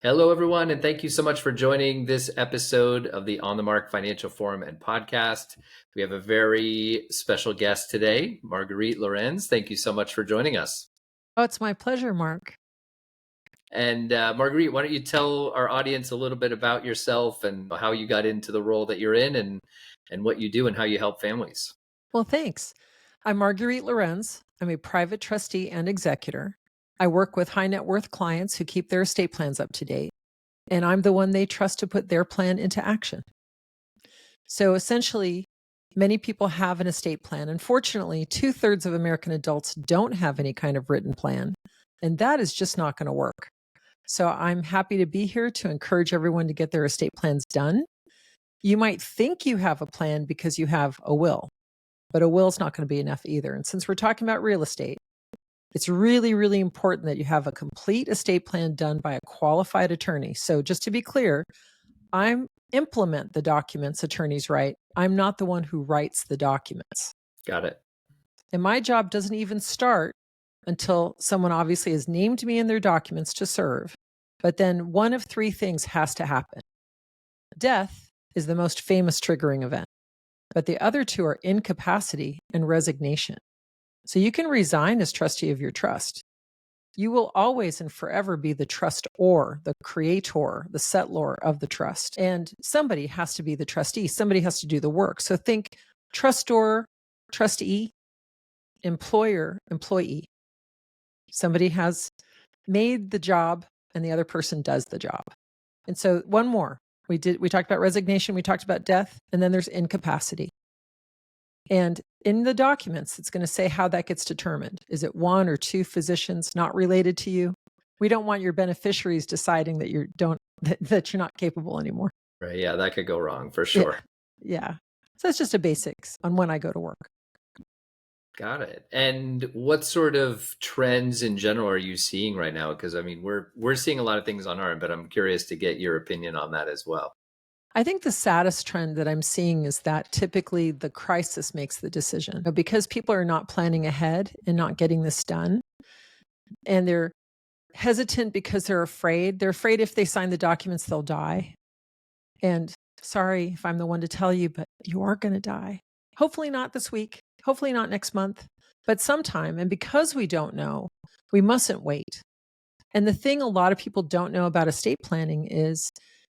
Hello, everyone, and thank you so much for joining this episode of the On the Mark Financial Forum and Podcast. We have a very special guest today, Marguerite Lorenz. Thank you so much for joining us. Oh, it's my pleasure, Mark. And Marguerite, why don't you tell our audience a little bit about yourself and how you got into the role that you're in and what you do and how you help families? Well, thanks. I'm Marguerite Lorenz. I'm a private trustee and executor. I work with high net worth clients who keep their estate plans up to date, and I'm the one they trust to put their plan into action. So essentially, many people have an estate plan. Unfortunately, 2/3 of American adults don't have any kind of written plan, and that is just not going to work. So I'm happy to be here to encourage everyone to get their estate plans done. You might think you have a plan because you have a will, but a will is not going to be enough either. And since we're talking about real estate, it's really, really important that you have a complete estate plan done by a qualified attorney. So just to be clear, I implement the documents attorneys write. I'm not the one who writes the documents. Got it. And my job doesn't even start until someone obviously has named me in their documents to serve. But then one of three things has to happen. Death is the most famous triggering event, but the other two are incapacity and resignation. So you can resign as trustee of your trust. You will always and forever be the trustor, the creator, the settlor of the trust. And somebody has to be the trustee. Somebody has to do the work. So think trustor, trustee, employer, employee. Somebody has made the job and the other person does the job. And so one more. We talked about resignation, we talked about death, and then there's incapacity. And in the documents, it's going to say how that gets determined. Is it one or two physicians not related to you? We don't want your beneficiaries deciding that that you're not capable anymore. Right. Yeah, that could go wrong for sure. Yeah. So that's just a basics on when I go to work. Got it. And what sort of trends in general are you seeing right now? Because I mean, we're seeing a lot of things on our end, but I'm curious to get your opinion on that as well. I think the saddest trend that I'm seeing is that typically the crisis makes the decision. Because people are not planning ahead and not getting this done, and they're hesitant because they're afraid. They're afraid if they sign the documents, they'll die. And sorry if I'm the one to tell you, but you are going to die. Hopefully not this week. Hopefully not next month, but sometime. And because we don't know, we mustn't wait. And the thing a lot of people don't know about estate planning is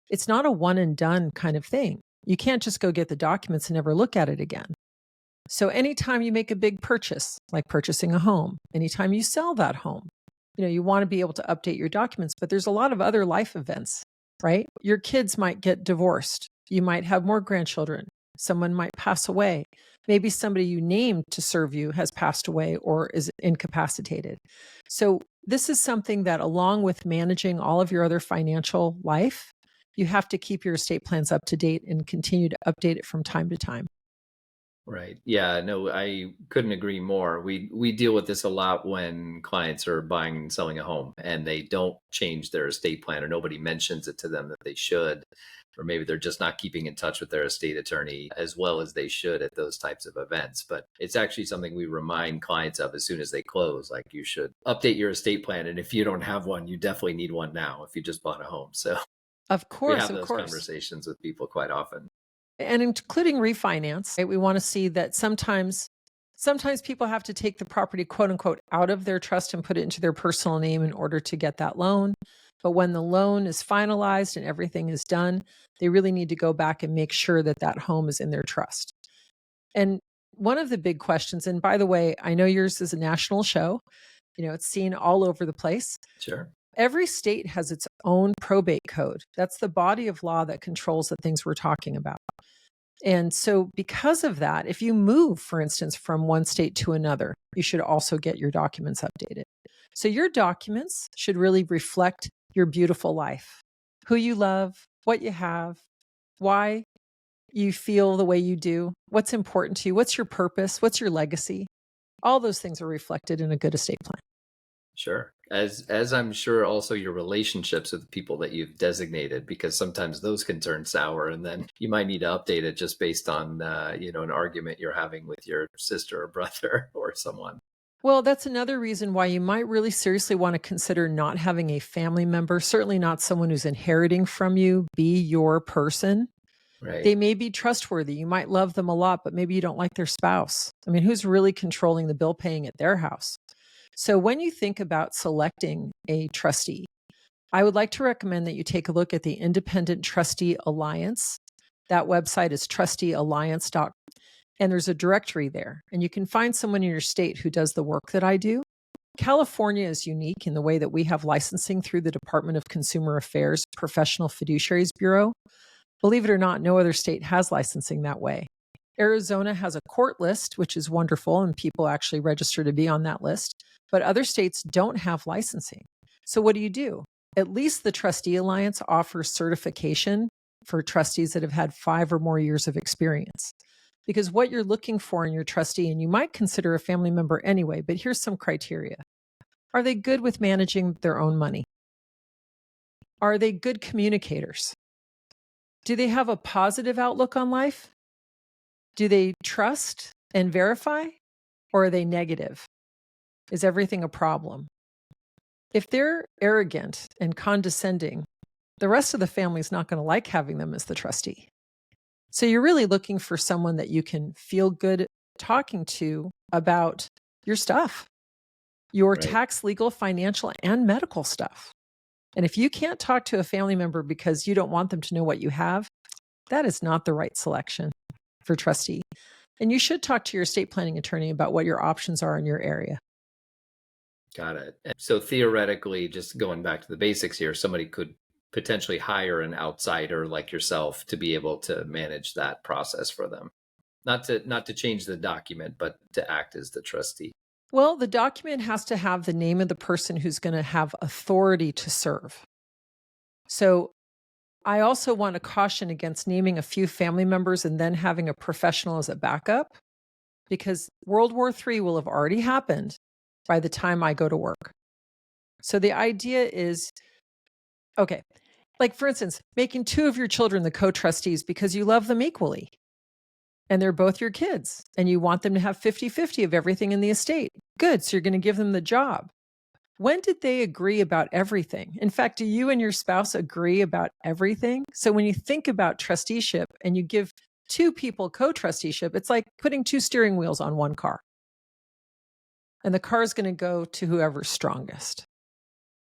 it's not a one and done kind of thing. You can't just go get the documents and never look at it again. So anytime you make a big purchase, like purchasing a home, anytime you sell that home, you want to be able to update your documents, but there's a lot of other life events, right? Your kids might get divorced. You might have more grandchildren. Someone might pass away. Maybe somebody you named to serve you has passed away or is incapacitated. So this is something that, along with managing all of your other financial life, you have to keep your estate plans up to date and continue to update it from time to time. Right. Yeah, no, I couldn't agree more. We deal with this a lot when clients are buying and selling a home and they don't change their estate plan or nobody mentions it to them that they should, or maybe they're just not keeping in touch with their estate attorney as well as they should at those types of events. But it's actually something we remind clients of as soon as they close, like you should update your estate plan. And if you don't have one, you definitely need one now if you just bought a home. So Of we course, have of those course. conversations with people quite often. And including refinance, right? We want to see that sometimes people have to take the property, quote unquote, out of their trust and put it into their personal name in order to get that loan. But when the loan is finalized and everything is done, they really need to go back and make sure that that home is in their trust. And one of the big questions, and by the way, I know yours is a national show, it's seen all over the place. Sure. Every state has its own probate code. That's the body of law that controls the things we're talking about. And so because of that, if you move, for instance, from one state to another, you should also get your documents updated. So your documents should really reflect your beautiful life, who you love, what you have, why you feel the way you do, what's important to you, what's your purpose, what's your legacy. All those things are reflected in a good estate plan. Sure. As I'm sure also your relationships with the people that you've designated, because sometimes those can turn sour and then you might need to update it just based on, an argument you're having with your sister or brother or someone. Well, that's another reason why you might really seriously want to consider not having a family member, certainly not someone who's inheriting from you, be your person. They Right. may be trustworthy. You might love them a lot, but maybe you don't like their spouse. I mean, who's really controlling the bill paying at their house? So when you think about selecting a trustee, I would like to recommend that you take a look at the Independent Trustee Alliance. That website is trusteealliance.com. And there's a directory there, and you can find someone in your state who does the work that I do. California is unique in the way that we have licensing through the Department of Consumer Affairs Professional Fiduciaries Bureau. Believe it or not, no other state has licensing that way. Arizona has a court list, which is wonderful, and people actually register to be on that list, but other states don't have licensing. So what do? At least the Trustee Alliance offers certification for trustees that have had 5 or more years of experience. Because what you're looking for in your trustee, and you might consider a family member anyway, but here's some criteria. Are they good with managing their own money? Are they good communicators? Do they have a positive outlook on life? Do they trust and verify? Or are they negative? Is everything a problem? If they're arrogant and condescending, the rest of the family is not going to like having them as the trustee. So you're really looking for someone that you can feel good talking to about your stuff, your Right. tax, legal, financial, and medical stuff. And if you can't talk to a family member because you don't want them to know what you have, that is not the right selection for trustee. And you should talk to your estate planning attorney about what your options are in your area. Got it. And so theoretically, just going back to the basics here, somebody could potentially hire an outsider like yourself to be able to manage that process for them. Not to change the document, but to act as the trustee. Well, the document has to have the name of the person who's going to have authority to serve. So I also want to caution against naming a few family members and then having a professional as a backup, because World War III will have already happened by the time I go to work. So the idea is, okay, like for instance, making 2 of your children the co-trustees because you love them equally and they're both your kids and you want them to have 50-50 of everything in the estate. Good. So you're going to give them the job. When did they agree about everything? In fact, do you and your spouse agree about everything? So when you think about trusteeship and you give 2 people co-trusteeship, it's like putting 2 steering wheels on one car. And the car is going to go to whoever's strongest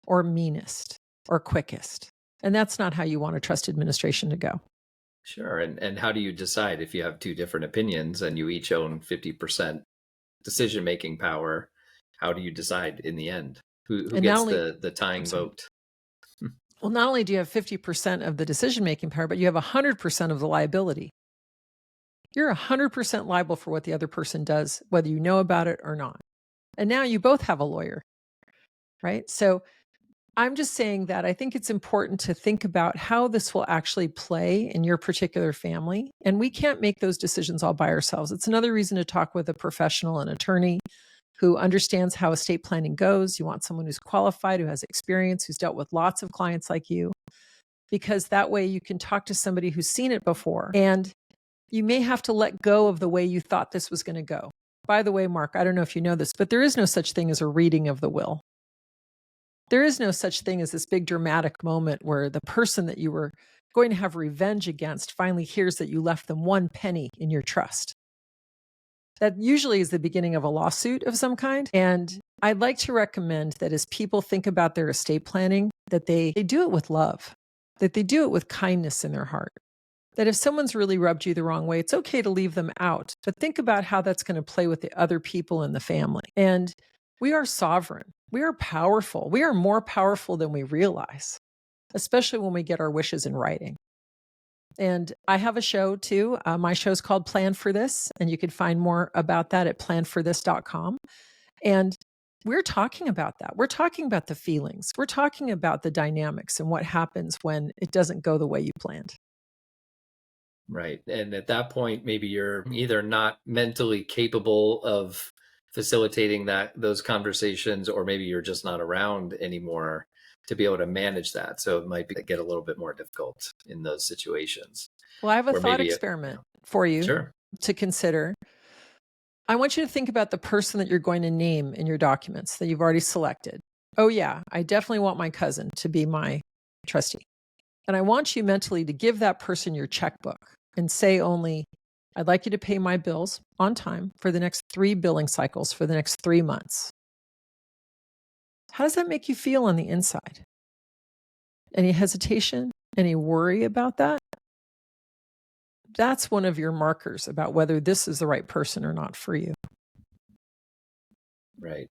or meanest or quickest. And that's not how you want a trust administration to go. Sure. And how do you decide if you have two different opinions and you each own 50% decision making power? How do you decide in the end? Who And not gets only, the tying vote? well, not only do you have 50% of the decision making power, but you have 100% of the liability. You're 100% liable for what the other person does, whether you know about it or not. And now you both have a lawyer, right? So I'm just saying that I think it's important to think about how this will actually play in your particular family. And we can't make those decisions all by ourselves. It's another reason to talk with a professional, an attorney who understands how estate planning goes. You want someone who's qualified, who has experience, who's dealt with lots of clients like you, because that way you can talk to somebody who's seen it before. And you may have to let go of the way you thought this was going to go. By the way, Mark, I don't know if you know this, but there is no such thing as a reading of the will. There is no such thing as this big dramatic moment where the person that you were going to have revenge against finally hears that you left them 1 penny in your trust. That usually is the beginning of a lawsuit of some kind. And I'd like to recommend that as people think about their estate planning, that they do it with love, that they do it with kindness in their heart. That if someone's really rubbed you the wrong way, it's okay to leave them out, but think about how that's going to play with the other people in the family. And we are sovereign. We are powerful. We are more powerful than we realize, especially when we get our wishes in writing. And I have a show too. My show is called Plan for This, and you can find more about that at planforthis.com. And we're talking about that. We're talking about the feelings. We're talking about the dynamics and what happens when it doesn't go the way you planned. Right. And at that point, maybe you're either not mentally capable of facilitating those conversations, or maybe you're just not around anymore to be able to manage that. So it might get a little bit more difficult in those situations. Well, I have a Or thought maybe, experiment for you sure. to consider. I want you to think about the person that you're going to name in your documents that you've already selected. Oh, yeah, I definitely want my cousin to be my trustee. And I want you mentally to give that person your checkbook and say only, I'd like you to pay my bills on time for the next 3 billing cycles for the next 3 months. How does that make you feel on the inside? Any hesitation? Any worry about that? That's one of your markers about whether this is the right person or not for you. Right.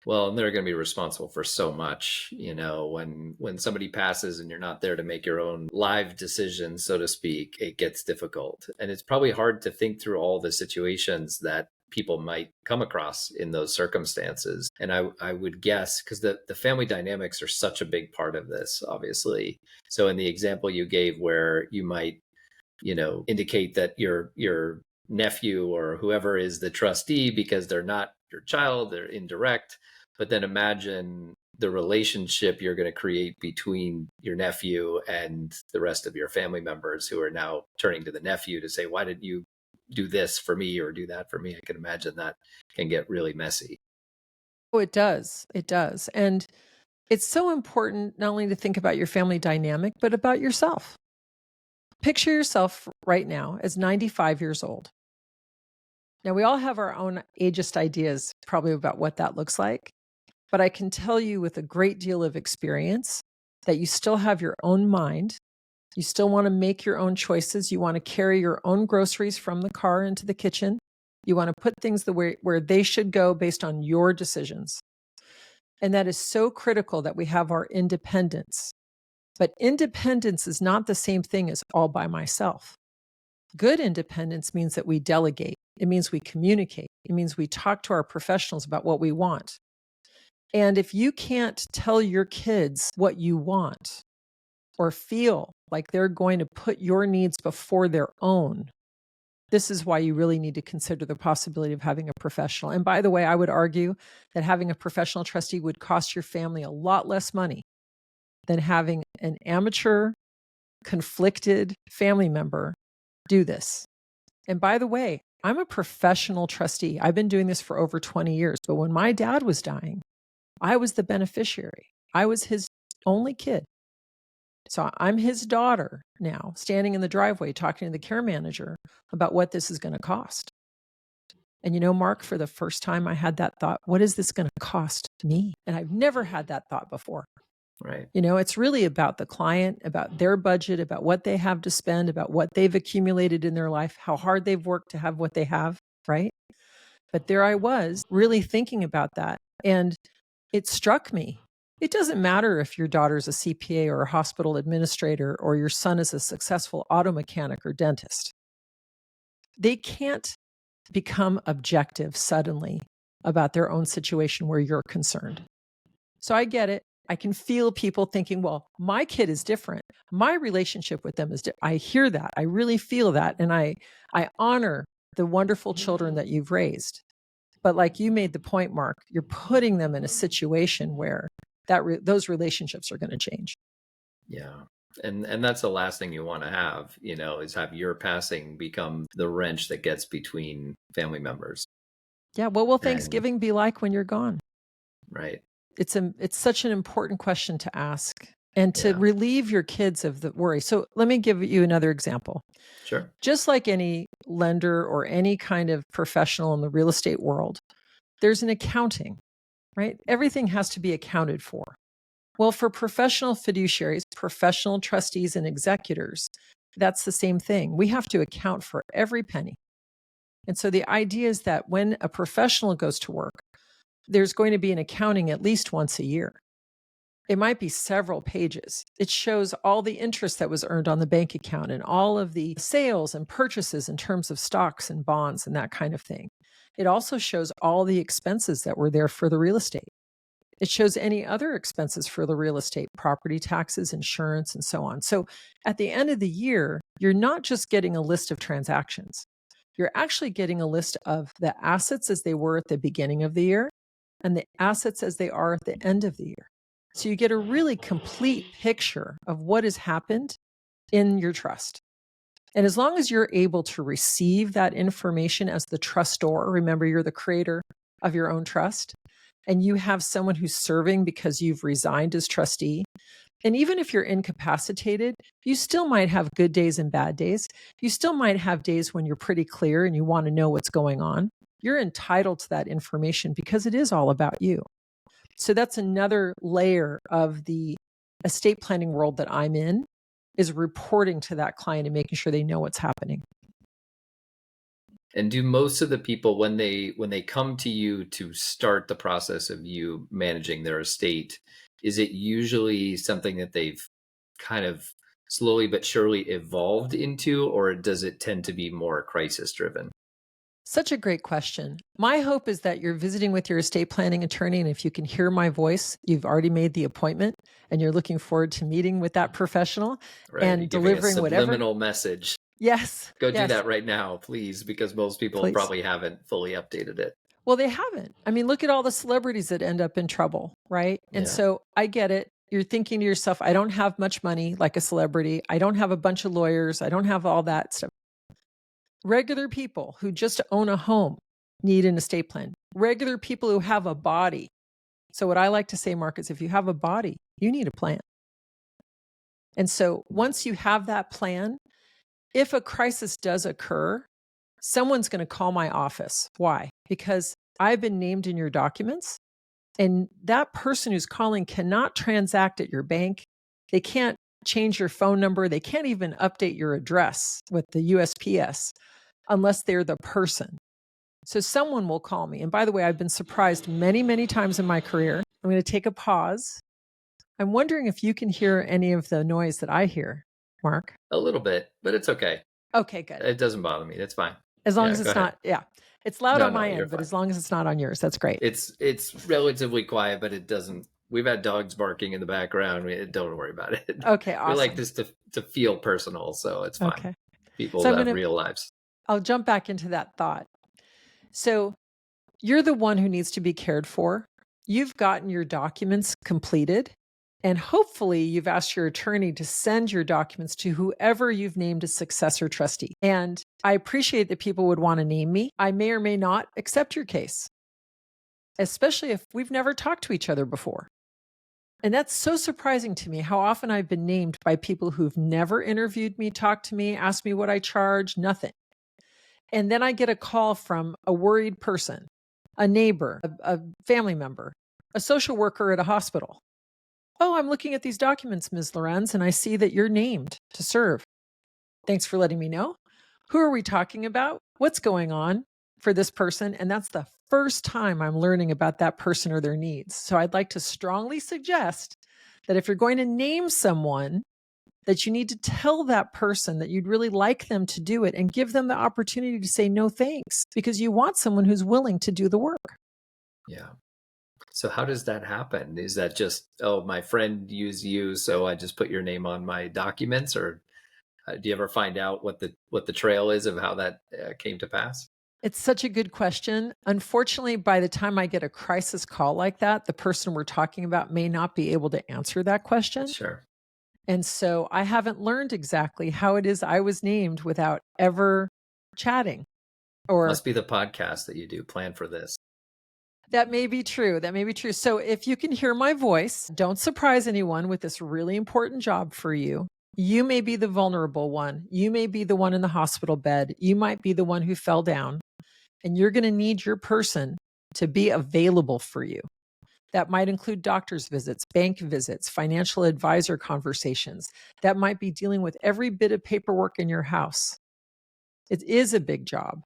Well, and they're going to be responsible for so much, when somebody passes and you're not there to make your own live decisions, so to speak, it gets difficult. And it's probably hard to think through all the situations that people might come across in those circumstances. And I would guess, because the family dynamics are such a big part of this, obviously. So in the example you gave where you might, indicate that your nephew or whoever is the trustee because they're not your child, they're indirect. But then imagine the relationship you're going to create between your nephew and the rest of your family members who are now turning to the nephew to say, why did you do this for me or do that for me? I can imagine that can get really messy. Oh, it does. It does. And it's so important not only to think about your family dynamic, but about yourself. Picture yourself right now as 95 years old. Now, we all have our own ageist ideas probably about what that looks like, but I can tell you with a great deal of experience that you still have your own mind. You still want to make your own choices. You want to carry your own groceries from the car into the kitchen. You want to put things the way where they should go based on your decisions. And that is so critical that we have our independence. But independence is not the same thing as all by myself. Good independence means that we delegate. It means we communicate. It means we talk to our professionals about what we want. And if you can't tell your kids what you want or feel like they're going to put your needs before their own, this is why you really need to consider the possibility of having a professional. And by the way, I would argue that having a professional trustee would cost your family a lot less money than having an amateur, conflicted family member do this. And by the way, I'm a professional trustee. I've been doing this for over 20 years. But when my dad was dying, I was the beneficiary. I was his only kid. So I'm his daughter now, standing in the driveway talking to the care manager about what this is going to cost. And Mark, for the first time I had that thought, what is this going to cost me? And I've never had that thought before. Right. It's really about the client, about their budget, about what they have to spend, about what they've accumulated in their life, how hard they've worked to have what they have, right? But there I was really thinking about that. And it struck me. It doesn't matter if your daughter's a CPA or a hospital administrator or your son is a successful auto mechanic or dentist. They can't become objective suddenly about their own situation where you're concerned. So I get it. I can feel people thinking, well, my kid is different. My relationship with them is different. I hear that. I really feel that. And I honor the wonderful children that you've raised. But like you made the point, Mark, you're putting them in a situation where those relationships are going to change. Yeah. And that's the last thing you want to have, is have your passing become the wrench that gets between family members. Yeah. What will And Thanksgiving be like when you're gone? right. It's such an important question to ask and to relieve your kids of the worry. So let me give you another example. Sure. Just like any lender or any kind of professional in the real estate world, there's an accounting, right? Everything has to be accounted for. Well, for professional fiduciaries, professional trustees, and executors, that's the same thing. We have to account for every penny. And so the idea is that when a professional goes to work, there's going to be an accounting at least once a year. It might be several pages. It shows all the interest that was earned on the bank account and all of the sales and purchases in terms of stocks and bonds and that kind of thing. It also shows all the expenses that were there for the real estate. It shows any other expenses for the real estate, property taxes, insurance, and so on. So at the end of the year, you're not just getting a list of transactions. You're actually getting a list of the assets as they were at the beginning of the year and the assets as they are at the end of the year. So you get a really complete picture of what has happened in your trust. And as long as you're able to receive that information as the trustor, remember you're the creator of your own trust, and you have someone who's serving because you've resigned as trustee. And even if you're incapacitated, you still might have good days and bad days. You still might have days when you're pretty clear and you want to know what's going on. You're entitled to that information because it is all about you. So that's another layer of the estate planning world that I'm in, is reporting to that client and making sure they know what's happening. And do most of the people, when they come to you to start the process of you managing their estate, is it usually something that they've kind of slowly but surely evolved into, or does it tend to be more crisis driven? Such a great question. My hope is that you're visiting with your estate planning attorney, and if you can hear my voice, you've already made the appointment and you're looking forward to meeting with that professional Right? You're and giving a delivering whatever. subliminal message. Yes. Go do Yes. that right now, please, because most people Please. probably haven't fully updated it. Well, they haven't. I mean, look at all the celebrities that end up in trouble, right? And Yeah. so I get it. You're thinking to yourself, I don't have much money like a celebrity. I don't have a bunch of lawyers. I don't have all that stuff. Regular people who just own a home need an estate plan. Regular people who have a body. So what I like to say, Mark, is if you have a body, you need a plan. And so once you have that plan, if a crisis does occur, someone's going to call my office. Why? Because I've been named in your documents, and that person who's calling cannot transact at your bank. They can't change your phone number. They can't even update your address with the USPS unless they're the person. So someone will call me. And by the way, I've been surprised many, many times in my career. I'm going to take a pause. I'm wondering if you can hear any of the noise that I hear, Mark. A little bit, but it's okay. Okay, good. It doesn't bother me. That's fine. As long as it's not, it's loud on my end, but as long as it's not on yours, that's great. It's relatively quiet, but it doesn't. We've had dogs barking in the background. Don't worry about it. Okay, awesome. We like this to feel personal, so it's fine. Okay. People have real lives. I'll jump back into that thought. So you're the one who needs to be cared for. You've gotten your documents completed, and hopefully you've asked your attorney to send your documents to whoever you've named as successor trustee. And I appreciate that people would want to name me. I may or may not accept your case, especially if we've never talked to each other before. And that's so surprising to me how often I've been named by people who've never interviewed me, talked to me, asked me what I charge, nothing. And then I get a call from a worried person, a neighbor, a family member, a social worker at a hospital. Oh, I'm looking at these documents, Ms. Lorenz, and I see that you're named to serve. Thanks for letting me know. Who are we talking about? What's going on for this person? And that's the first time I'm learning about that person or their needs. So I'd like to strongly suggest that if you're going to name someone, that you need to tell that person that you'd really like them to do it and give them the opportunity to say no thanks, because you want someone who's willing to do the work. Yeah. So how does that happen? Is that just, oh, my friend used you, so I just put your name on my documents? Or do you ever find out what the trail is of how that came to pass? It's such a good question. Unfortunately, by the time I get a crisis call like that, the person we're talking about may not be able to answer that question. Sure. And so I haven't learned exactly how it is I was named without ever chatting. Or must be the podcast that you do. Plan for this. That may be true. That may be true. So if you can hear my voice, don't surprise anyone with this really important job for you. You may be the vulnerable one. You may be the one in the hospital bed. You might be the one who fell down. And you're going to need your person to be available for you. That might include doctor's visits, bank visits, financial advisor conversations. That might be dealing with every bit of paperwork in your house. It is a big job.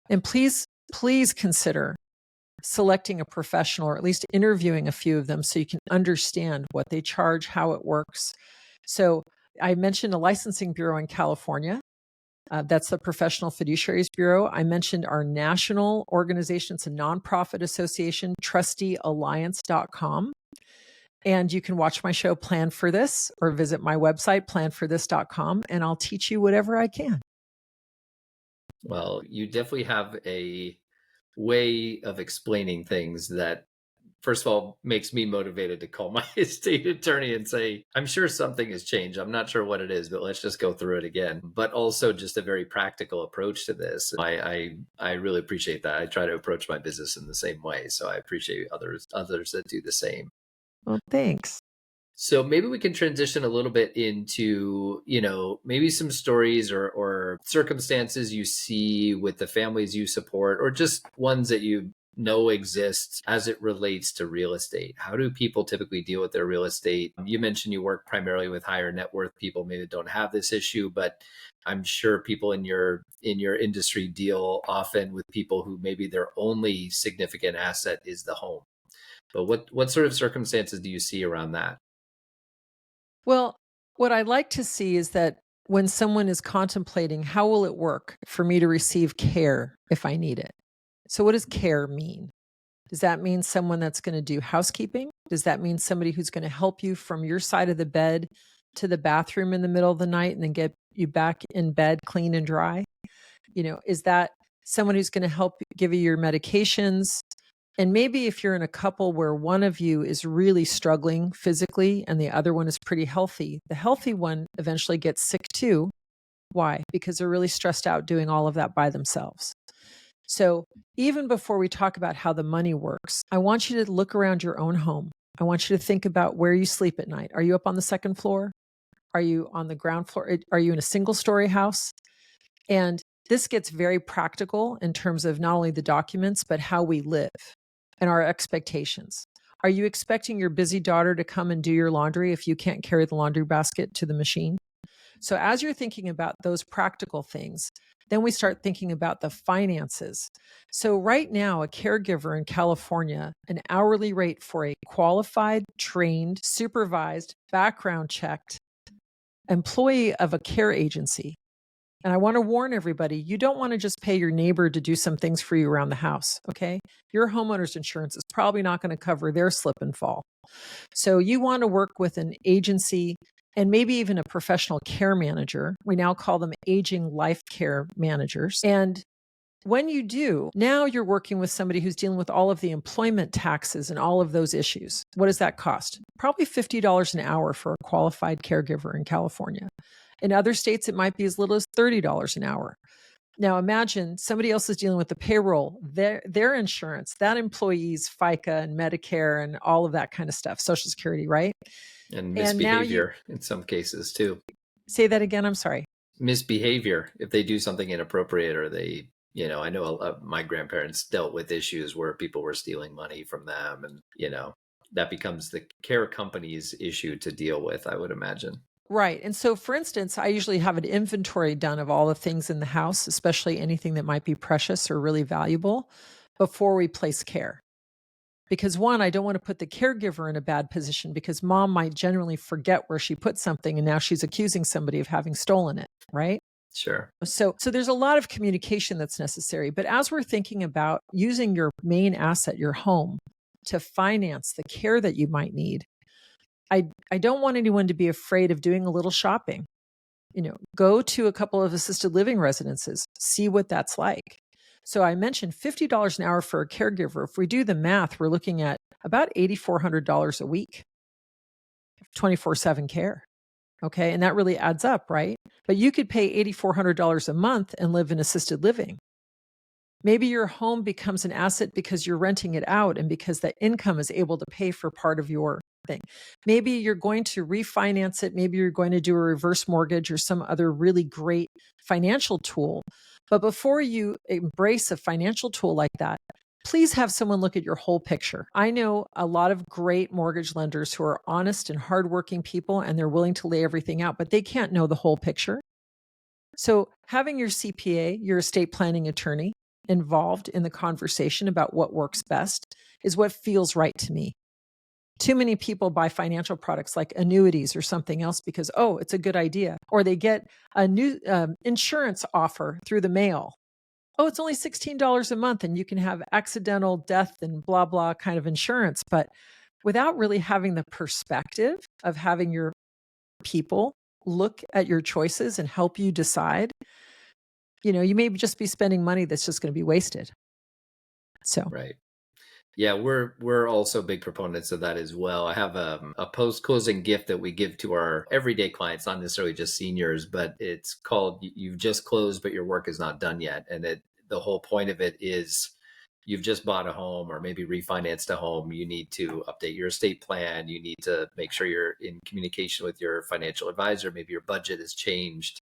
And please consider selecting a professional, or at least interviewing a few of them so you can understand what they charge, how it works. So I mentioned a licensing bureau in California. That's the Professional Fiduciaries Bureau. I mentioned our national organization. It's a nonprofit association, trusteealliance.com. And you can watch my show, Plan for This, or visit my website, planforthis.com, and I'll teach you whatever I can. Well, you definitely have a way of explaining things that first of all, makes me motivated to call my estate attorney and say, I'm sure something has changed. I'm not sure what it is, but let's just go through it again. But also just a very practical approach to this. I really appreciate that. I try to approach my business in the same way. So I appreciate others that do the same. Well, thanks. So maybe we can transition a little bit into, maybe some stories or circumstances you see with the families you support, or just ones that you know exist as it relates to real estate. How do people typically deal with their real estate? You mentioned you work primarily with higher net worth people, maybe don't have this issue, but I'm sure people in your industry deal often with people who maybe their only significant asset is the home. But what sort of circumstances do you see around that? Well, what I like to see is that when someone is contemplating, how will it work for me to receive care if I need it? So, what does care mean? Does that mean someone that's going to do housekeeping? Does that mean somebody who's going to help you from your side of the bed to the bathroom in the middle of the night and then get you back in bed clean and dry? Is that someone who's going to help give you your medications? And maybe if you're in a couple where one of you is really struggling physically and the other one is pretty healthy, the healthy one eventually gets sick too. Why? Because they're really stressed out doing all of that by themselves. So even before we talk about how the money works, I want you to look around your own home. I want you to think about where you sleep at night. Are you up on the second floor? Are you on the ground floor? Are you in a single story house? And this gets very practical in terms of not only the documents, but how we live and our expectations. Are you expecting your busy daughter to come and do your laundry if you can't carry the laundry basket to the machine? So, as you're thinking about those practical things, then we start thinking about the finances. So, right now, a caregiver in California, an hourly rate for a qualified, trained, supervised, background checked employee of a care agency. And I want to warn everybody, you don't want to just pay your neighbor to do some things for you around the house, okay? Your homeowner's insurance is probably not going to cover their slip and fall. So you want to work with an agency and maybe even a professional care manager. We now call them aging life care managers. And when you do, now you're working with somebody who's dealing with all of the employment taxes and all of those issues. What does that cost? Probably $50 an hour for a qualified caregiver in California. In other states, it might be as little as $30 an hour. Now imagine somebody else is dealing with the payroll, their insurance, that employee's FICA and Medicare and all of that kind of stuff, Social Security, right? And And now misbehavior in some cases too. say that again, I'm sorry. Misbehavior, if they do something inappropriate, or they, I know my grandparents dealt with issues where people were stealing money from them, and that becomes the care company's issue to deal with, I would imagine. Right. And so, for instance, I usually have an inventory done of all the things in the house, especially anything that might be precious or really valuable, before we place care. Because one, I don't want to put the caregiver in a bad position because mom might generally forget where she put something and now she's accusing somebody of having stolen it, right? Sure. So there's a lot of communication that's necessary. But as we're thinking about using your main asset, your home, to finance the care that you might need, I don't want anyone to be afraid of doing a little shopping. Go to a couple of assisted living residences, see what that's like. So I mentioned $50 an hour for a caregiver. If we do the math, we're looking at about $8,400 a week, 24/7 care. Okay. And that really adds up, right? But you could pay $8,400 a month and live in assisted living. Maybe your home becomes an asset because you're renting it out and because that income is able to pay for part of your thing. Maybe you're going to refinance it. Maybe you're going to do a reverse mortgage or some other really great financial tool. But before you embrace a financial tool like that, please have someone look at your whole picture. I know a lot of great mortgage lenders who are honest and hardworking people, and they're willing to lay everything out, but they can't know the whole picture. So having your CPA, your estate planning attorney, involved in the conversation about what works best is what feels right to me. Too many people buy financial products like annuities or something else because, oh, it's a good idea. Or they get a new insurance offer through the mail. Oh, it's only $16 a month and you can have accidental death and blah, blah kind of insurance. But without really having the perspective of having your people look at your choices and help you decide, you may just be spending money that's just going to be wasted. So, Right. Yeah, we're also big proponents of that as well. I have a post closing gift that we give to our everyday clients, not necessarily just seniors, but it's called "You've just closed, but your work is not done yet." And the whole point of it is you've just bought a home or maybe refinanced a home. You need to update your estate plan. You need to make sure you're in communication with your financial advisor. Maybe your budget has changed.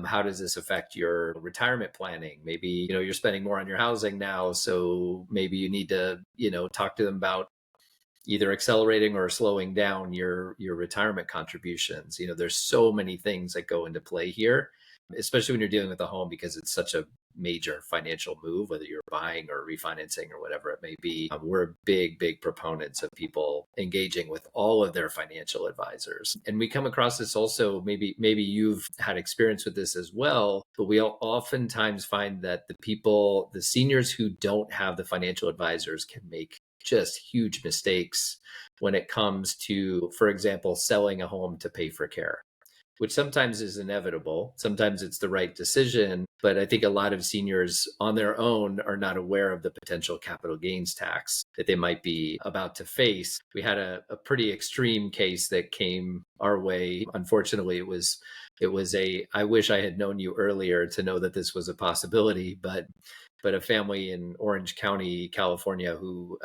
How does this affect your retirement planning? Maybe, you're spending more on your housing now, so maybe you need to, talk to them about either accelerating or slowing down your retirement contributions. There's so many things that go into play here, especially when you're dealing with a home, because it's such a major financial move, whether you're buying or refinancing or whatever it may be. We're big proponents of people engaging with all of their financial advisors. And we come across this also, maybe you've had experience with this as well, but we oftentimes find that the seniors who don't have the financial advisors can make just huge mistakes when it comes to, for example, selling a home to pay for care, which sometimes is inevitable. Sometimes it's the right decision, but I think a lot of seniors on their own are not aware of the potential capital gains tax that they might be about to face. We had a pretty extreme case that came our way. Unfortunately, I wish I had known you earlier to know that this was a possibility, but a family in Orange County, California, who,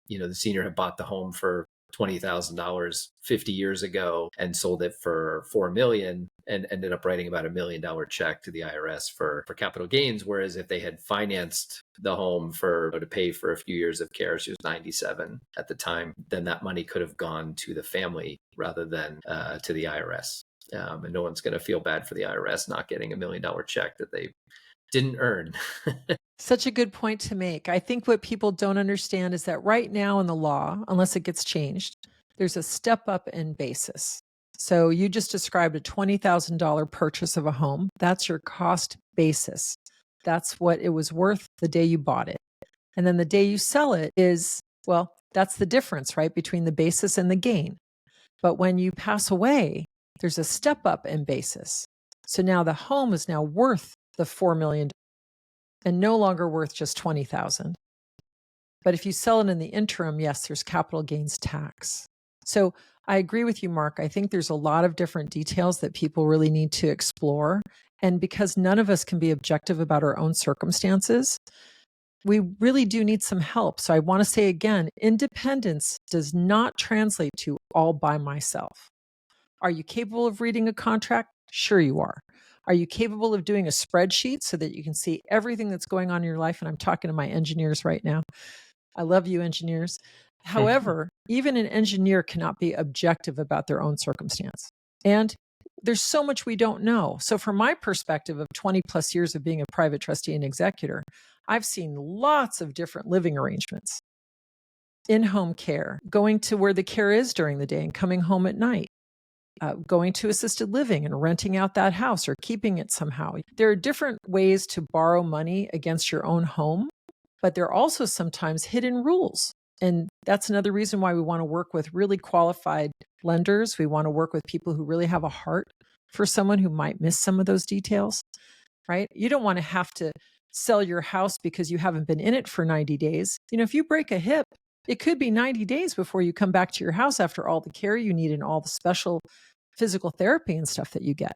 the senior had bought the home for $20,000 50 years ago and sold it for $4 million and ended up writing about $1 million check to the IRS for capital gains. Whereas if they had financed the home to pay for a few years of care, she was 97 at the time, then that money could have gone to the family rather than to the IRS. And no one's going to feel bad for the IRS not getting $1 million check that they didn't earn. Such a good point to make. I think what people don't understand is that right now in the law, unless it gets changed, there's a step up in basis. So you just described a $20,000 purchase of a home. That's your cost basis. That's what it was worth the day you bought it. And then the day you sell it that's the difference, right, between the basis and the gain. But when you pass away, there's a step up in basis. So now the home is now worth the $4 million and no longer worth just $20,000. But if you sell it in the interim, yes, there's capital gains tax. So I agree with you, Mark. I think there's a lot of different details that people really need to explore. And because none of us can be objective about our own circumstances, we really do need some help. So I want to say again, independence does not translate to all by myself. Are you capable of reading a contract? Sure you are. Are you capable of doing a spreadsheet so that you can see everything that's going on in your life? And I'm talking to my engineers right now. I love you, engineers. However, even an engineer cannot be objective about their own circumstance. And there's so much we don't know. So from my perspective of 20 plus years of being a private trustee and executor, I've seen lots of different living arrangements, in-home care, going to where the care is during the day and coming home at night. Going to assisted living and renting out that house or keeping it somehow. There are different ways to borrow money against your own home, but there are also sometimes hidden rules. And that's another reason why we want to work with really qualified lenders. We want to work with people who really have a heart for someone who might miss some of those details, right? You don't want to have to sell your house because you haven't been in it for 90 days. If you break a hip, it could be 90 days before you come back to your house after all the care you need and all the special physical therapy and stuff that you get.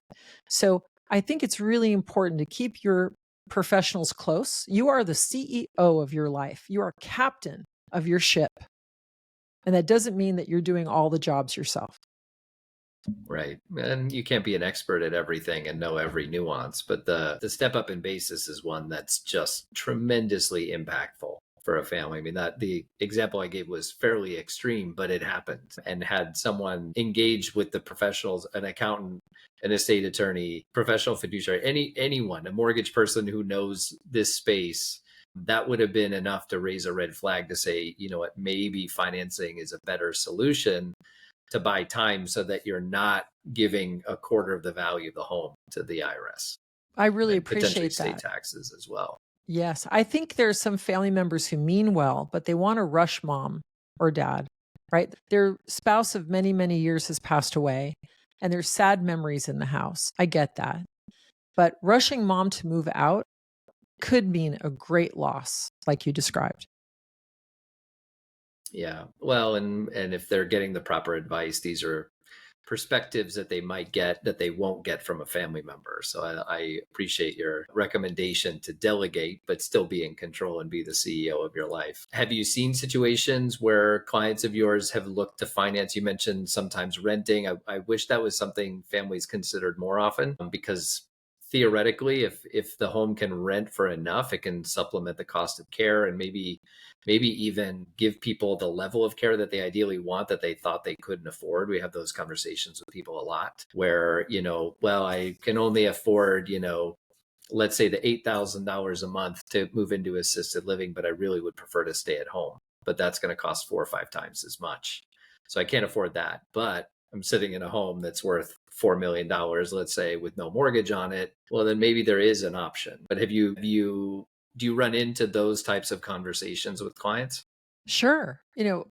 So I think it's really important to keep your professionals close. You are the CEO of your life. You are captain of your ship. And that doesn't mean that you're doing all the jobs yourself. Right. And you can't be an expert at everything and know every nuance, but the step up in basis is one that's just tremendously impactful for a family. I mean, that the example I gave was fairly extreme, but it happened. And had someone engaged with the professionals, an accountant, an estate attorney, professional fiduciary, anyone, a mortgage person who knows this space, that would have been enough to raise a red flag to say, what, maybe financing is a better solution to buy time so that you're not giving a quarter of the value of the home to the IRS. I really And potentially appreciate state that. taxes as well. Yes. I think there's some family members who mean well, but they want to rush mom or dad, right? Their spouse of many, many years has passed away and there's sad memories in the house. I get that. But rushing mom to move out could mean a great loss, like you described. Yeah. Well, and if they're getting the proper advice, these are perspectives that they might get that they won't get from a family member. So I appreciate your recommendation to delegate, but still be in control and be the CEO of your life. Have you seen situations where clients of yours have looked to finance? You mentioned sometimes renting. I wish that was something families considered more often, because theoretically, if the home can rent for enough, it can supplement the cost of care, and maybe even give people the level of care that they ideally want that they thought they couldn't afford. We have those conversations with people a lot where, well, I can only afford, let's say the $8,000 a month to move into assisted living, but I really would prefer to stay at home. But that's going to cost 4 or 5 times as much. So I can't afford that. But I'm sitting in a home that's worth $4 million, let's say, with no mortgage on it. Well, then maybe there is an option. But do you run into those types of conversations with clients? Sure.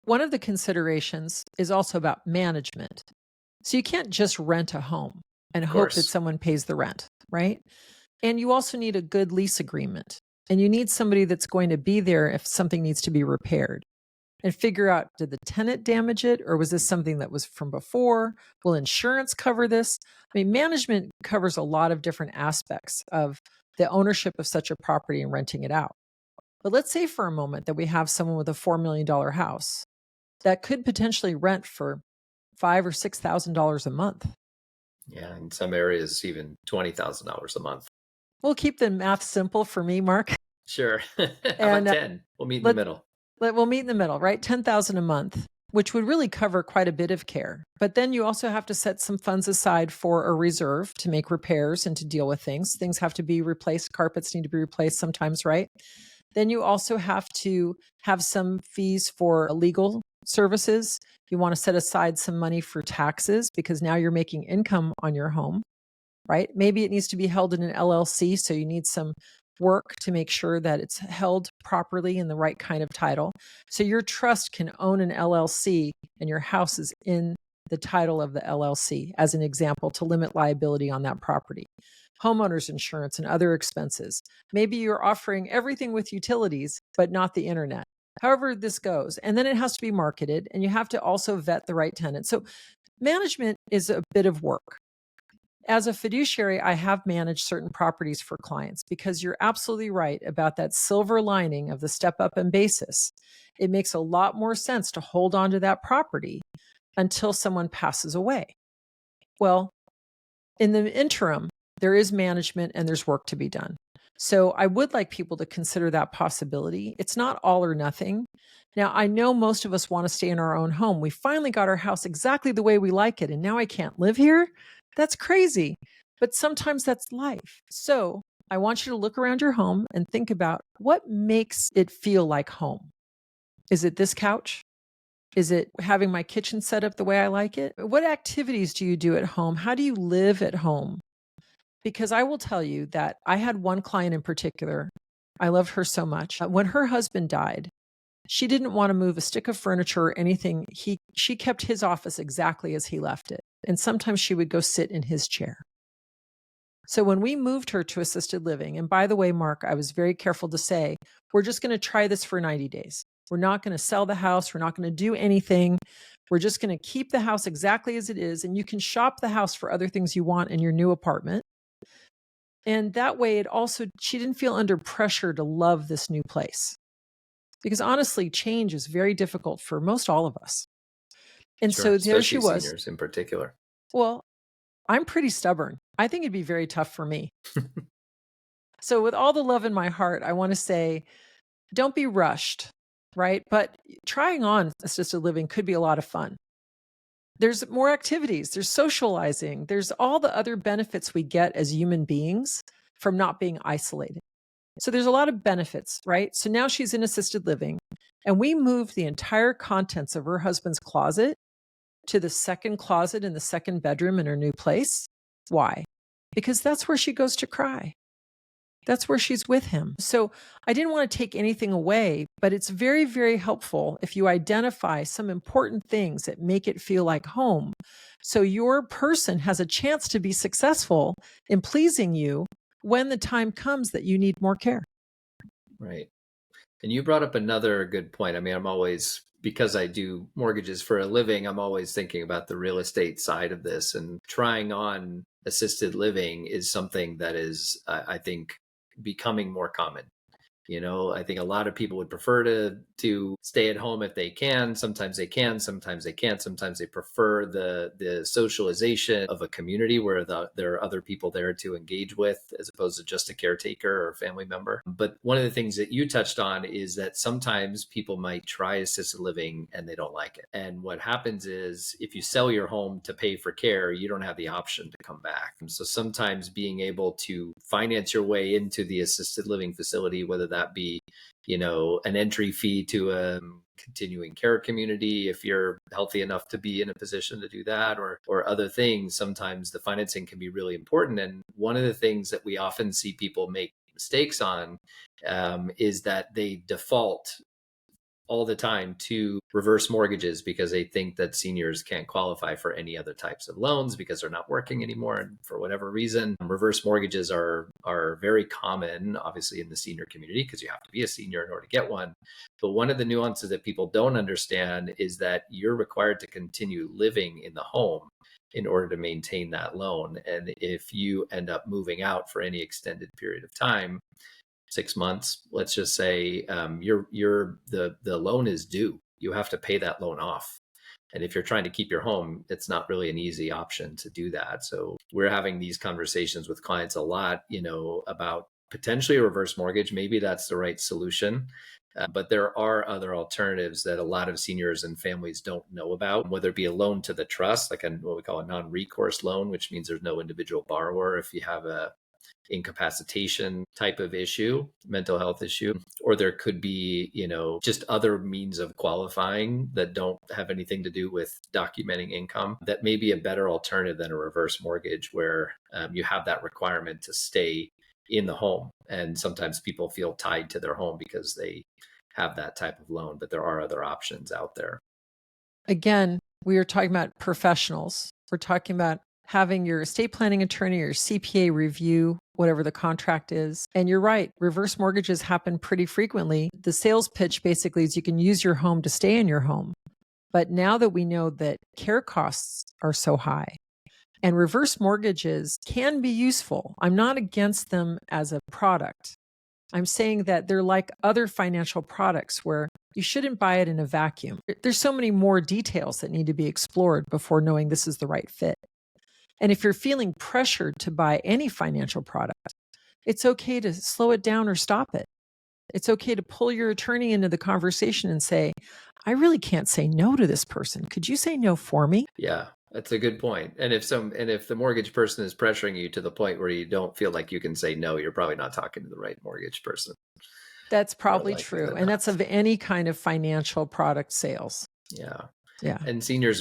One of the considerations is also about management. So you can't just rent a home and Of hope that course. someone pays the rent, right? And you also need a good lease agreement. And you need somebody that's going to be there if something needs to be repaired and figure out, did the tenant damage it, or was this something that was from before? Will insurance cover this? I mean, management covers a lot of different aspects of the ownership of such a property and renting it out. But let's say for a moment that we have someone with a $4 million house that could potentially rent for five or $6,000 a month. Yeah, in some areas, even $20,000 a month. We'll keep the math simple for me, Mark. Sure. How about And 10? We'll meet in the let middle. we'll meet in the middle, right? 10,000 a month, which would really cover quite a bit of care. But then you also have to set some funds aside for a reserve to make repairs and to deal with things. Things have to be replaced, carpets need to be replaced sometimes, right? Then you also have to have some fees for legal services. You want to set aside some money for taxes because now you're making income on your home, right? Maybe it needs to be held in an LLC, so you need some work to make sure that it's held properly in the right kind of title. So your trust can own an LLC and your house is in the title of the LLC, as an example, to limit liability on that property. Homeowners insurance and other expenses. Maybe you're offering everything with utilities, but not the internet. However, this goes. And then it has to be marketed, and you have to also vet the right tenant. So management is a bit of work. As a fiduciary, I have managed certain properties for clients because you're absolutely right about that silver lining of the step up in basis. It makes a lot more sense to hold on to that property until someone passes away. Well, in the interim, there is management and there's work to be done. So I would like people to consider that possibility. It's not all or nothing. Now, I know most of us want to stay in our own home. We finally got our house exactly the way we like it, and now I can't live here. That's crazy. But sometimes that's life. So I want you to look around your home and think about what makes it feel like home. Is it this couch? Is it having my kitchen set up the way I like it? What activities do you do at home? How do you live at home? Because I will tell you that I had one client in particular. I loved her so much. When her husband died, she didn't want to move a stick of furniture or anything. She kept his office exactly as he left it. And sometimes she would go sit in his chair. So when we moved her to assisted living, and by the way, Mark, I was very careful to say, we're just going to try this for 90 days. We're not going to sell the house. We're not going to do anything. We're just going to keep the house exactly as it is. And you can shop the house for other things you want in your new apartment. And that way, she didn't feel under pressure to love this new place. Because honestly, change is very difficult for most all of us. And Sure. so there she Especially was. seniors in particular. Well, I'm pretty stubborn. I think it'd be very tough for me. So with all the love in my heart, I want to say, don't be rushed, right? But trying on assisted living could be a lot of fun. There's more activities, there's socializing, there's all the other benefits we get as human beings from not being isolated. So there's a lot of benefits, right? So now she's in assisted living, and we moved the entire contents of her husband's closet to the second closet in the second bedroom in her new place. Why? Because that's where she goes to cry. That's where she's with him. So I didn't want to take anything away, but it's very, very helpful if you identify some important things that make it feel like home. So your person has a chance to be successful in pleasing you when the time comes that you need more care. Right. And you brought up another good point. I mean, I'm always because I do mortgages for a living, I'm always thinking about the real estate side of this, and trying on assisted living is something that is, I think, becoming more common. I think a lot of people would prefer to stay at home if they can. Sometimes they can, sometimes they can't. Sometimes they prefer the socialization of a community where there are other people there to engage with, as opposed to just a caretaker or family member. But one of the things that you touched on is that sometimes people might try assisted living and they don't like it. And what happens is, if you sell your home to pay for care, you don't have the option to come back. So sometimes being able to finance your way into the assisted living facility, whether that be, an entry fee to a continuing care community, if you're healthy enough to be in a position to do that, or other things, sometimes the financing can be really important. And one of the things that we often see people make mistakes on, is that they default all the time to reverse mortgages because they think that seniors can't qualify for any other types of loans because they're not working anymore, and for whatever reason. Reverse mortgages are very common, obviously, in the senior community, because you have to be a senior in order to get one. But one of the nuances that people don't understand is that you're required to continue living in the home in order to maintain that loan. And if you end up moving out for any extended period of time, 6 months, let's just say, the loan is due. You have to pay that loan off. And if you're trying to keep your home, it's not really an easy option to do that. So we're having these conversations with clients a lot, about potentially a reverse mortgage. Maybe that's the right solution. But there are other alternatives that a lot of seniors and families don't know about, whether it be a loan to the trust, like what we call a non-recourse loan, which means there's no individual borrower if you have a incapacitation type of issue, mental health issue, or there could be, just other means of qualifying that don't have anything to do with documenting income, that may be a better alternative than a reverse mortgage, where you have that requirement to stay in the home. And sometimes people feel tied to their home because they have that type of loan, but there are other options out there. Again, we are talking about professionals. We're talking about having your estate planning attorney or CPA review whatever the contract is. And you're right, reverse mortgages happen pretty frequently. The sales pitch basically is you can use your home to stay in your home. But now that we know that care costs are so high, and reverse mortgages can be useful, I'm not against them as a product. I'm saying that they're like other financial products where you shouldn't buy it in a vacuum. There's so many more details that need to be explored before knowing this is the right fit. And if you're feeling pressured to buy any financial product, it's okay to slow it down or stop it. It's okay to pull your attorney into the conversation and say, I really can't say no to this person. Could you say no for me? Yeah, that's a good point. And if the mortgage person is pressuring you to the point where you don't feel like you can say no, you're probably not talking to the right mortgage person. That's More probably likely true. than And not. that's of any kind of financial product sales. Yeah. Yeah. And seniors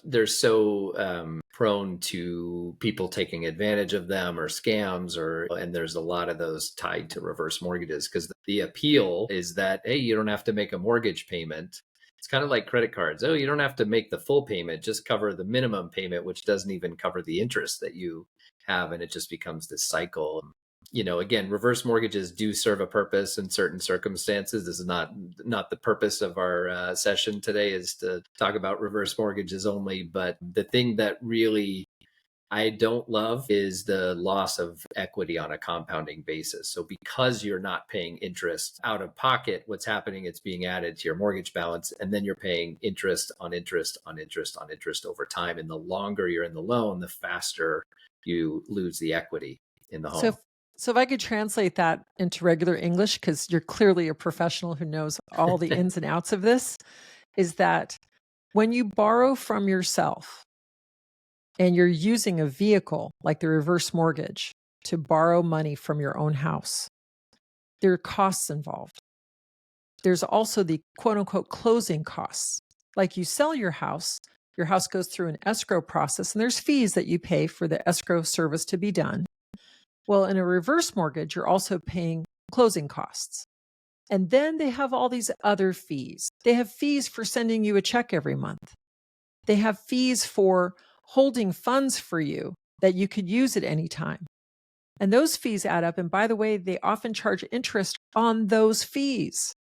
they're so prone to people taking advantage of them, or scams, and there's a lot of those tied to reverse mortgages, because the appeal is that, hey, you don't have to make a mortgage payment. It's kind of like credit cards. Oh, you don't have to make the full payment, just cover the minimum payment, which doesn't even cover the interest that you have. And it just becomes this cycle. Again, reverse mortgages do serve a purpose in certain circumstances. This is not the purpose of our session today, is to talk about reverse mortgages only. But the thing that really I don't love is the loss of equity on a compounding basis. So because you're not paying interest out of pocket, what's happening, it's being added to your mortgage balance, and then you're paying interest on interest on interest on interest over time. And the longer you're in the loan, the faster you lose the equity in the So home. if I could translate that into regular English, because you're clearly a professional who knows all the ins and outs of this, is that when you borrow from yourself and you're using a vehicle like the reverse mortgage to borrow money from your own house, there are costs involved. There's also the quote unquote closing costs. Like you sell your house goes through an escrow process, and there's fees that you pay for the escrow service to be done. Well, in a reverse mortgage, you're also paying closing costs. And then they have all these other fees. They have fees for sending you a check every month. They have fees for holding funds for you that you could use at any time. And those fees add up. And by the way, they often charge interest on those fees.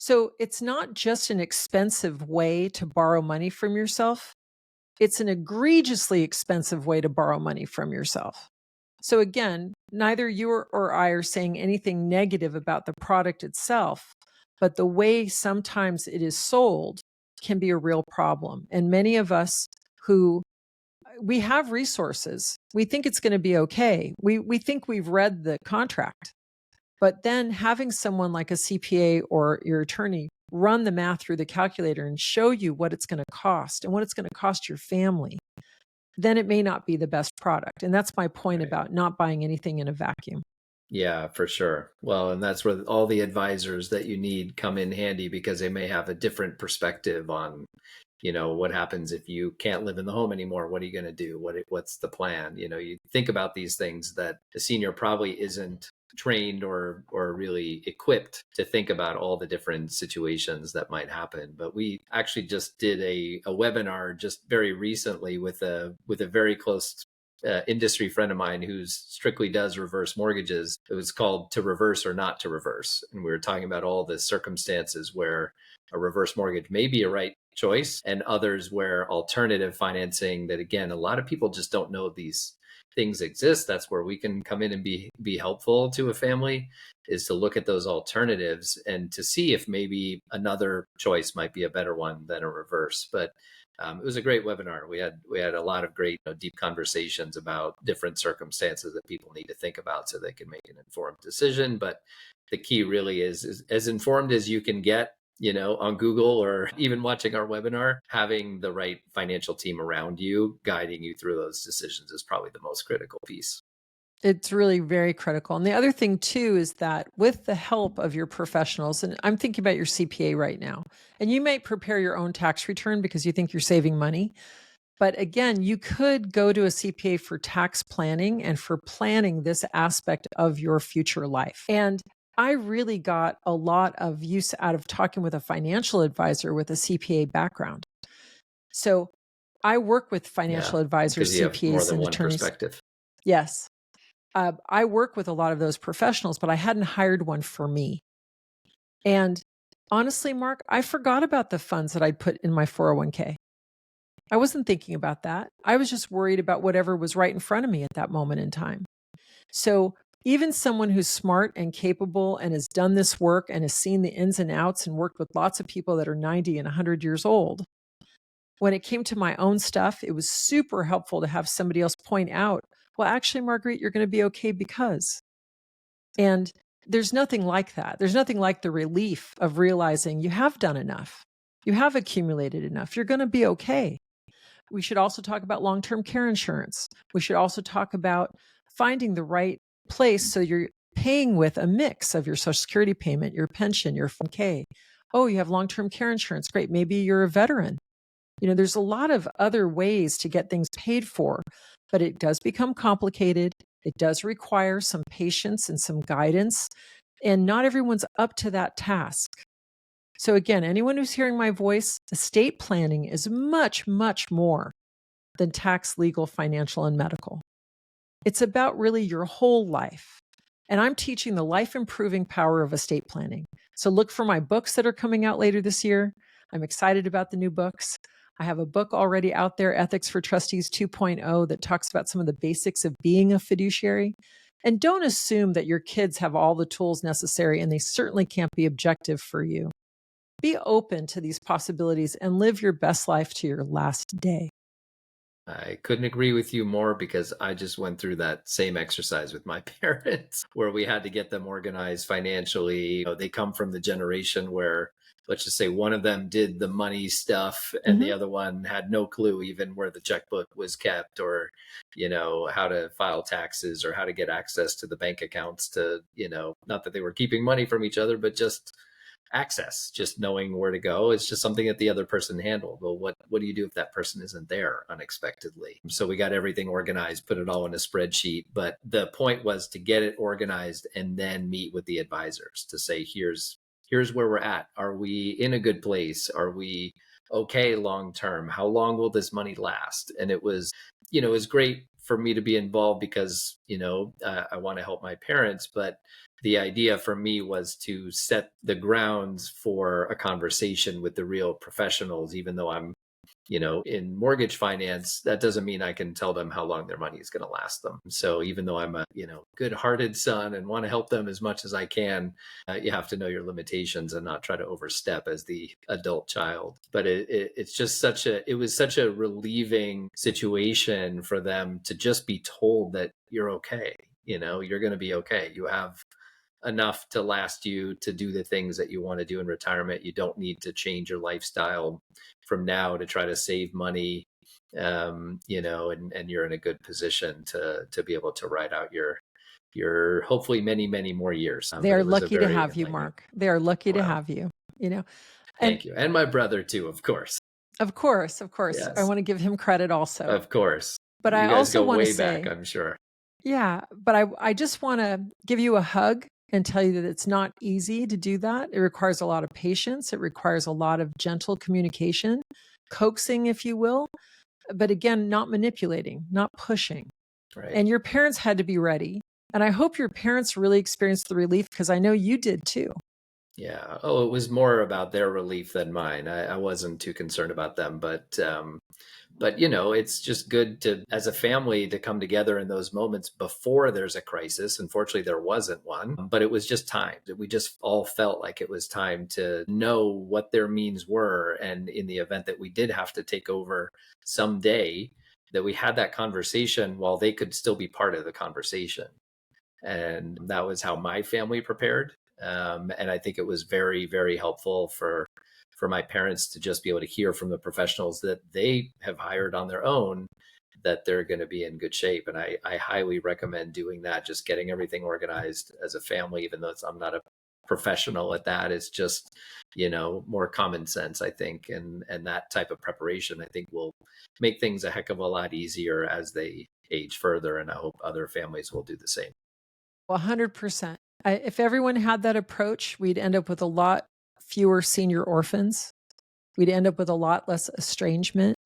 So it's not just an expensive way to borrow money from yourself. It's an egregiously expensive way to borrow money from yourself. So again, neither you or I are saying anything negative about the product itself, but the way sometimes it is sold can be a real problem. And many of us who we have resources, we think it's going to be okay. We think we've read the contract, but then having someone like a CPA or your attorney run the math through the calculator and show you what it's going to cost and what it's going to cost your family, then it may not be the best product. And that's my point Right. about not buying anything in a vacuum. Yeah, for sure. Well, and that's where all the advisors that you need come in handy because they may have a different perspective on, what happens if you can't live in the home anymore? What are you going to do? What's the plan? You think about these things that the senior probably isn't trained or really equipped to think about all the different situations that might happen. But we actually just did a webinar just very recently with a very close industry friend of mine who strictly does reverse mortgages. It was called To Reverse or Not to Reverse. And we were talking about all the circumstances where a reverse mortgage may be a right choice and others where alternative financing, that again, a lot of people just don't know these things exist. That's where we can come in and be helpful to a family, is to look at those alternatives and to see if maybe another choice might be a better one than a reverse. But it was a great webinar. We had a lot of great, deep conversations about different circumstances that people need to think about so they can make an informed decision. But the key really is as informed as you can get, on Google or even watching our webinar. Having the right financial team around you guiding you through those decisions is probably the most critical piece. It's really very critical. And the other thing too is that with the help of your professionals, and I'm thinking about your CPA right now, and you might prepare your own tax return because you think you're saving money. But again, you could go to a CPA for tax planning and for planning this aspect of your future life. And I really got a lot of use out of talking with a financial advisor with a CPA background. So I work with Yeah, financial advisors, because you have more CPAs, than and one attorneys. perspective. Yes. I work with a lot of those professionals, but I hadn't hired one for me. And honestly, Mark, I forgot about the funds that I'd put in my 401k. I wasn't thinking about that. I was just worried about whatever was right in front of me at that moment in time. So even someone who's smart and capable and has done this work and has seen the ins and outs and worked with lots of people that are 90 and 100 years old, when it came to my own stuff, it was super helpful to have somebody else point out, well, actually, Marguerite, you're going to be okay because. And there's nothing like that. There's nothing like the relief of realizing you have done enough. You have accumulated enough. You're going to be okay. We should also talk about long-term care insurance. We should also talk about finding the right place so you're paying with a mix of your Social Security payment, your pension, your 401k. Oh, you have long-term care insurance. Great. Maybe you're a veteran. There's a lot of other ways to get things paid for, but it does become complicated. It does require some patience and some guidance, and not everyone's up to that task. So again, anyone who's hearing my voice, estate planning is much, much more than tax, legal, financial, and medical. It's about really your whole life. And I'm teaching the life improving power of estate planning. So look for my books that are coming out later this year. I'm excited about the new books. I have a book already out there, Ethics for Trustees 2.0, that talks about some of the basics of being a fiduciary. And don't assume that your kids have all the tools necessary, and they certainly can't be objective for you. Be open to these possibilities and live your best life to your last day. I couldn't agree with you more because I just went through that same exercise with my parents where we had to get them organized financially. They come from the generation where, let's just say, one of them did the money stuff and the Mhm. other one had no clue even where the checkbook was kept or, how to file taxes or how to get access to the bank accounts to, not that they were keeping money from each other, but just access, just knowing where to go. It's just something that the other person handled. Well, what do you do if that person isn't there unexpectedly? So we got everything organized, put it all in a spreadsheet. But the point was to get it organized and then meet with the advisors to say, here's where we're at. Are we in a good place? Are we okay long term? How long will this money last? And it was great for me to be involved because, I want to help my parents. But the idea for me was to set the grounds for a conversation with the real professionals, even though I'm in mortgage finance. That doesn't mean I can tell them how long their money is going to last them. So even though I'm a, good-hearted son and want to help them as much as I can, you have to know your limitations and not try to overstep as the adult child. But it's just it was such a relieving situation for them to just be told that you're okay. You're going to be okay. You have enough to last you to do the things that you want to do in retirement. You don't need to change your lifestyle from now to try to save money, and you're in a good position to be able to ride out your hopefully many, many more years. They But are it was a lucky to very have you, enlightening. Mark. They are lucky to Wow. have you, and Thank you. And my brother too, of course. Of course. I Yes, want to give him credit also. of course. But I You guys also go want to way back, say, I'm sure. yeah, but I just want to give you a hug and tell you that it's not easy to do that. It requires a lot of patience. It requires a lot of gentle communication, coaxing, if you will. But again, not manipulating, not pushing. Right. And your parents had to be ready. And I hope your parents really experienced the relief, because I know you did too. Yeah. Oh, it was more about their relief than mine. I wasn't too concerned about them, but it's just good to, as a family, to come together in those moments before there's a crisis. Unfortunately, there wasn't one, but it was just time. We just all felt like it was time to know what their means were. And in the event that we did have to take over someday, that we had that conversation while they could still be part of the conversation. And that was how my family prepared. And I think it was very, very helpful for my parents to just be able to hear from the professionals that they have hired on their own that they're going to be in good shape. And I highly recommend doing that, just getting everything organized as a family, even though I'm not a professional at that. It's just, more common sense, I think. And that type of preparation, I think, will make things a heck of a lot easier as they age further. And I hope other families will do the same. 100%. If everyone had that approach, we'd end up with a lot fewer senior orphans. We'd end up with a lot less estrangement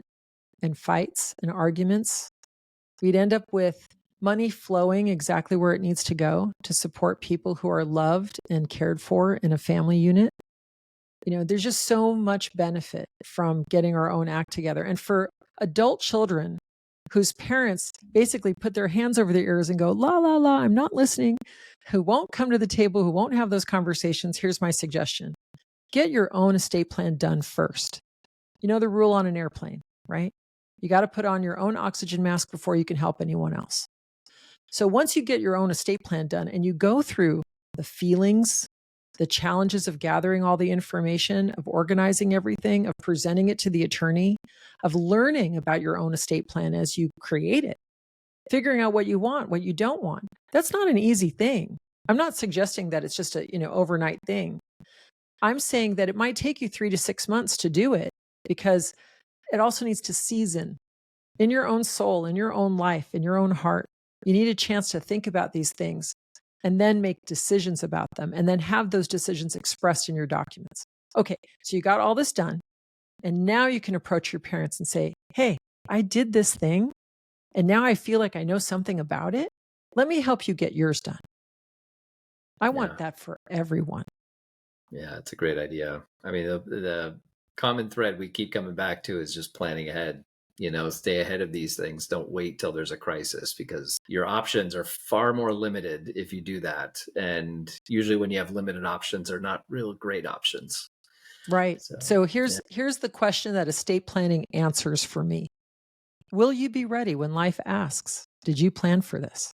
and fights and arguments. We'd end up with money flowing exactly where it needs to go to support people who are loved and cared for in a family unit. There's just so much benefit from getting our own act together. And for adult children whose parents basically put their hands over their ears and go, la, la, la, I'm not listening, who won't come to the table, who won't have those conversations, here's my suggestion. Get your own estate plan done first. The rule on an airplane, right? You got to put on your own oxygen mask before you can help anyone else. So once you get your own estate plan done and you go through the feelings, the challenges of gathering all the information, of organizing everything, of presenting it to the attorney, of learning about your own estate plan as you create it, figuring out what you want, what you don't want. That's not an easy thing. I'm not suggesting that it's just a, overnight thing. I'm saying that it might take you 3 to 6 months to do it, because it also needs to season in your own soul, in your own life, in your own heart. You need a chance to think about these things and then make decisions about them, and then have those decisions expressed in your documents. Okay, so you got all this done, and now you can approach your parents and say, hey, I did this thing, and now I feel like I know something about it. Let me help you get yours done. I want that for everyone. Yeah, it's a great idea. I mean, the common thread we keep coming back to is just planning ahead. Stay ahead of these things. Don't wait till there's a crisis, because your options are far more limited if you do that. And usually when you have limited options, they're not real great options. Right. So here's the question that estate planning answers for me. Will you be ready when life asks, did you plan for this?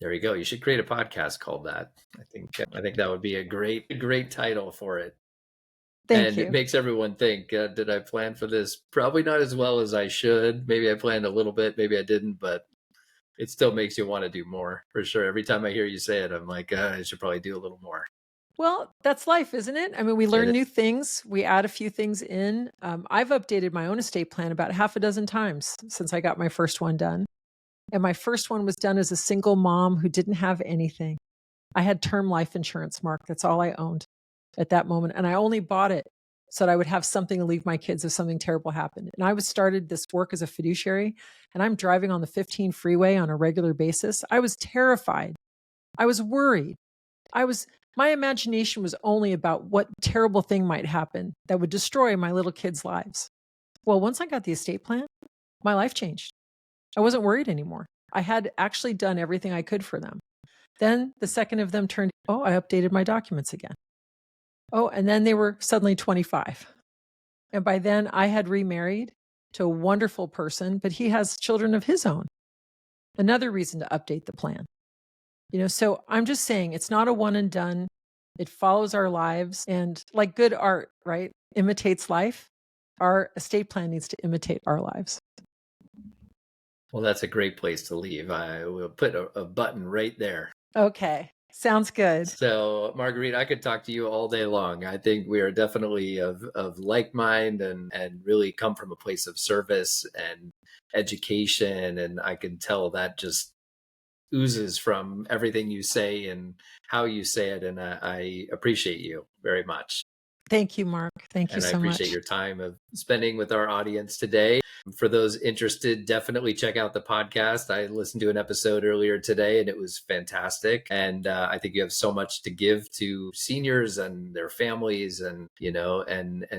There you go. You should create a podcast called that. I think that would be a great title for it. Thank you. It makes everyone think, did I plan for this? Probably not as well as I should. Maybe I planned a little bit, maybe I didn't, but it still makes you want to do more, for sure. Every time I hear you say it, I'm like, I should probably do a little more. Well, that's life, isn't it? I mean, we learn new things. We add a few things in. I've updated my own estate plan about 6 times since I got my first one done. And my first one was done as a single mom who didn't have anything. I had term life insurance, Mark. That's all I owned at that moment. And I only bought it so that I would have something to leave my kids if something terrible happened. And I was started this work as a fiduciary, and I'm driving on the 15 freeway on a regular basis. I was terrified. I was worried. My imagination was only about what terrible thing might happen that would destroy my little kids' lives. Well, once I got the estate plan, my life changed. I wasn't worried anymore. I had actually done everything I could for them. Then the second of them turned, oh, I updated my documents again. Oh, and then they were suddenly 25. And by then I had remarried to a wonderful person, but he has children of his own. Another reason to update the plan. So I'm just saying it's not a one and done. It follows our lives, and like good art, right, imitates life. Our estate plan needs to imitate our lives. Well, that's a great place to leave. I will put a button right there. Okay. Sounds good. So, Marguerite, I could talk to you all day long. I think we are definitely of like mind and really come from a place of service and education. And I can tell that just oozes from everything you say and how you say it. And I appreciate you very much. Thank you, Mark. Thank you And I so appreciate much. your time of spending with our audience today. For those interested, definitely check out the podcast. I listened to an episode earlier today and it was fantastic. And I think you have so much to give to seniors and their families and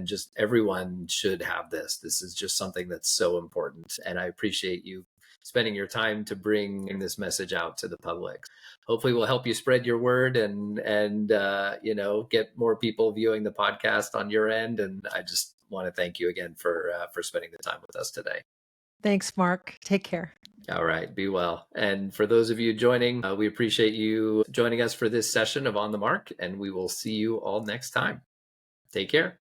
just everyone should have this. This is just something that's so important. And I appreciate you spending your time to bring this message out to the public. Hopefully we'll help you spread your word and get more people viewing the podcast on your end. And I just want to thank you again for spending the time with us today. Thanks, Mark. Take care. All right, be well. And for those of you joining, we appreciate you joining us for this session of On the Mark, and we will see you all next time. Take care.